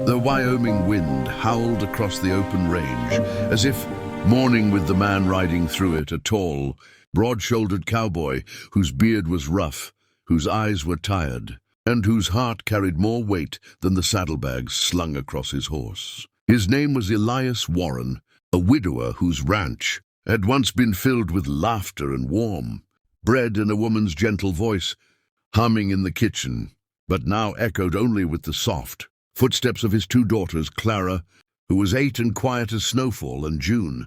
The Wyoming wind howled across the open range, as if mourning with the man riding through it, a tall, broad-shouldered cowboy whose beard was rough, whose eyes were tired, and whose heart carried more weight than the saddlebags slung across his horse. His name was Elias Warren, a widower whose ranch had once been filled with laughter and warmth, bred in a woman's gentle voice, humming in the kitchen, but now echoed only with the soft footsteps of his two daughters, Clara, who was 8 and quiet as snowfall, and June,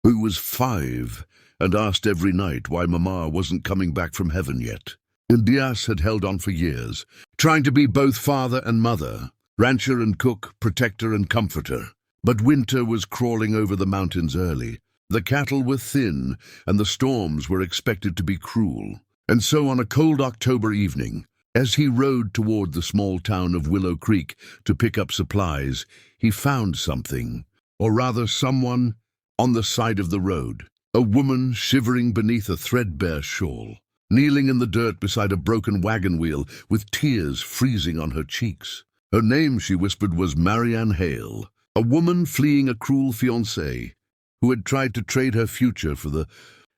who was 5 and asked every night why Mama wasn't coming back from heaven yet. Elias had held on for years, trying to be both father and mother, rancher and cook, protector and comforter. But winter was crawling over the mountains early. The cattle were thin, and the storms were expected to be cruel. And so on a cold October evening, as he rode toward the small town of Willow Creek to pick up supplies, he found something, or rather someone, on the side of the road. A woman shivering beneath a threadbare shawl, kneeling in the dirt beside a broken wagon wheel with tears freezing on her cheeks. Her name, she whispered, was Marianne Hale, a woman fleeing a cruel fiancé who had tried to trade her future for the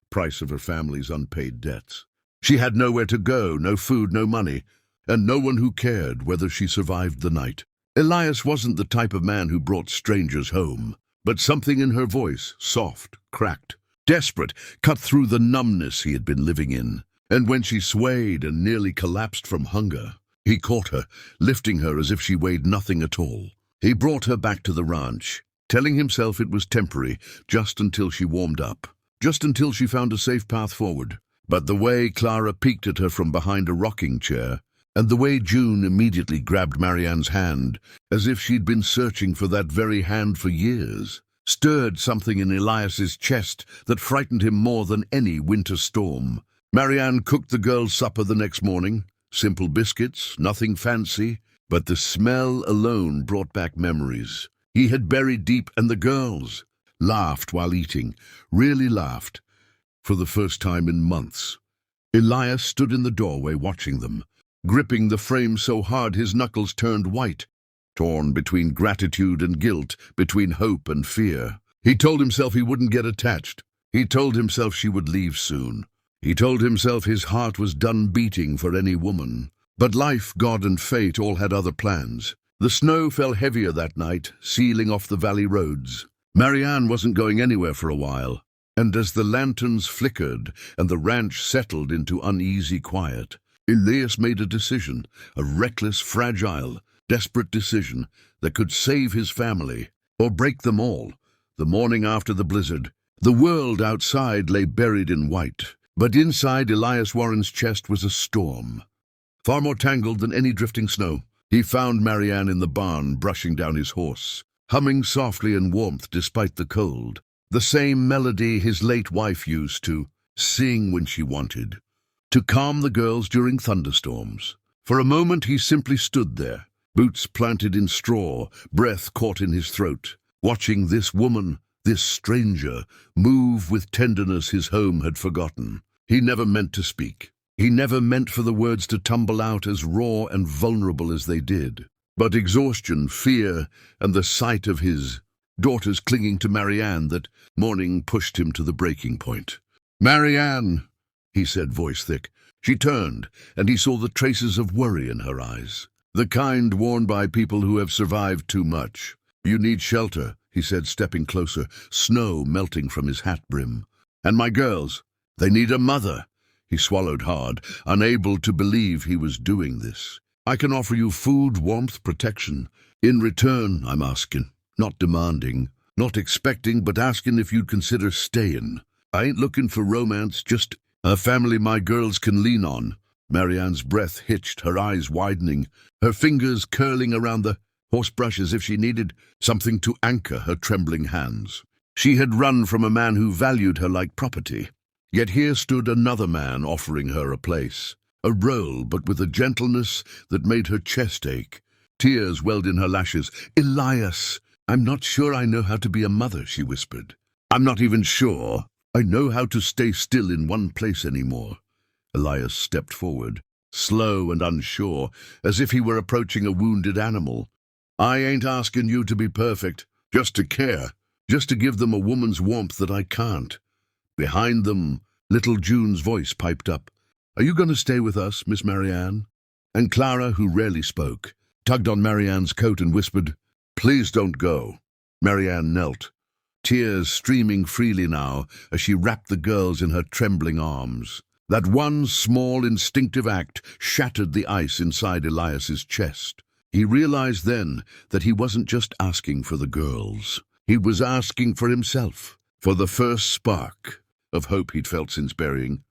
price of her family's unpaid debts. She had nowhere to go, no food, no money, and no one who cared whether she survived the night. Elias wasn't the type of man who brought strangers home, but something in her voice, soft, cracked, desperate, cut through the numbness he had been living in. And when she swayed and nearly collapsed from hunger, he caught her, lifting her as if she weighed nothing at all. He brought her back to the ranch, telling himself it was temporary, just until she warmed up, just until she found a safe path forward. But the way Clara peeked at her from behind a rocking chair, and the way June immediately grabbed Marianne's hand, as if she'd been searching for that very hand for years, stirred something in Elias's chest that frightened him more than any winter storm. Marianne cooked the girls' supper the next morning, simple biscuits, nothing fancy, but the smell alone brought back memories he had buried deep, and the girls laughed while eating, really laughed, for the first time in months. Elias stood in the doorway watching them, gripping the frame so hard his knuckles turned white, torn between gratitude and guilt, between hope and fear. He told himself he wouldn't get attached. He told himself she would leave soon. He told himself his heart was done beating for any woman. But life, God, and fate all had other plans. The snow fell heavier that night, sealing off the valley roads. Marianne wasn't going anywhere for a while, and as the lanterns flickered and the ranch settled into uneasy quiet, Elias made a decision, a reckless, fragile, desperate decision that could save his family or break them all. The morning after the blizzard, the world outside lay buried in white, but inside Elias Warren's chest was a storm, far more tangled than any drifting snow. He found Marianne in the barn, brushing down his horse, humming softly in warmth despite the cold, the same melody his late wife used to sing when she wanted, to calm the girls during thunderstorms. For a moment he simply stood there, boots planted in straw, breath caught in his throat, watching this woman, this stranger, move with tenderness his home had forgotten. He never meant to speak. He never meant for the words to tumble out as raw and vulnerable as they did. But exhaustion, fear, and the sight of his daughters clinging to Marianne that morning pushed him to the breaking point. "Marianne," he said, voice thick. She turned, and he saw the traces of worry in her eyes, the kind worn by people who have survived too much. "You need shelter," he said, stepping closer, snow melting from his hat brim. "And my girls, they need a mother." He swallowed hard, unable to believe he was doing this. "I can offer you food, warmth, protection. In return, I'm asking, not demanding, not expecting, but asking if you'd consider staying. I ain't looking for romance, just a family my girls can lean on." Marianne's breath hitched, her eyes widening, her fingers curling around the horsebrush as if she needed something to anchor her trembling hands. She had run from a man who valued her like property. Yet here stood another man offering her a place, a role, but with a gentleness that made her chest ache. Tears welled in her lashes. "Elias, I'm not sure I know how to be a mother," she whispered. "I'm not even sure I know how to stay still in one place anymore." Elias stepped forward, slow and unsure, as if he were approaching a wounded animal. I ain't asking you to be perfect, just to care, just to give them a woman's warmth that I can't. Behind them, little June's voice piped up. Are you going to stay with us, Miss Marianne? And Clara, who rarely spoke, tugged on Marianne's coat and whispered, Please don't go. Marianne knelt, tears streaming freely now as she wrapped the girls in her trembling arms. That one small instinctive act shattered the ice inside Elias's chest. He realized then that he wasn't just asking for the girls. He was asking for himself, for the first spark of hope he'd felt since burying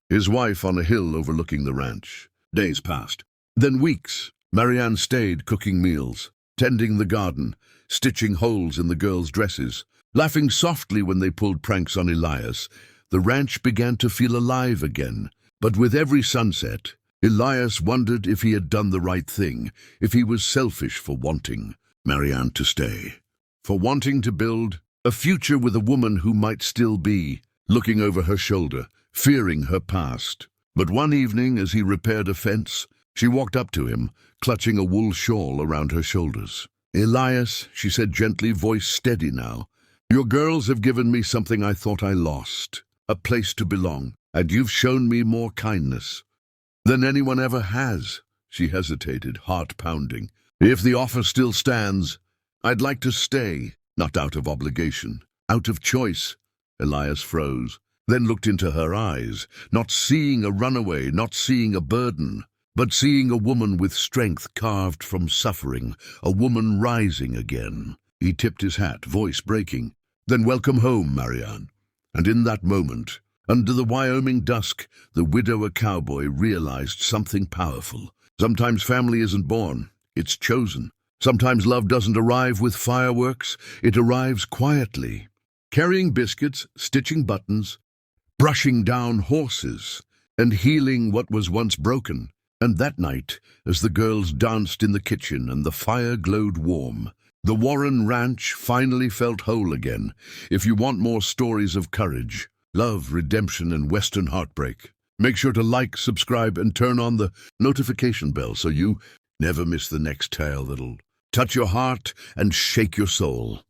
his wife on a hill overlooking the ranch. Days passed, then weeks. Marianne stayed cooking meals, tending the garden, stitching holes in the girls' dresses, laughing softly when they pulled pranks on Elias. The ranch began to feel alive again, but with every sunset, Elias wondered if he had done the right thing, if he was selfish for wanting Marianne to stay, for wanting to build a future with a woman who might still be looking over her shoulder, fearing her past. But one evening, as he repaired a fence, she walked up to him, clutching a wool shawl around her shoulders. Elias, she said gently, voice steady now, your girls have given me something I thought I lost, a place to belong, and you've shown me more kindness than anyone ever has. She hesitated, heart pounding. If the offer still stands, I'd like to stay, not out of obligation, out of choice. Elias froze, then looked into her eyes, not seeing a runaway, not seeing a burden, but seeing a woman with strength carved from suffering, a woman rising again. He tipped his hat, voice breaking. Then welcome home, Marianne. And in that moment, under the Wyoming dusk, the widower Cowboy realized something powerful. Sometimes family isn't born, it's chosen. Sometimes love doesn't arrive with fireworks, it arrives quietly. Carrying biscuits, stitching buttons, brushing down horses, and healing what was once broken. And that night, as the girls danced in the kitchen and the fire glowed warm, the Warren Ranch finally felt whole again. If you want more stories of courage, love, redemption, and Western heartbreak, make sure to like, subscribe, and turn on the notification bell so you never miss the next tale that'll touch your heart and shake your soul.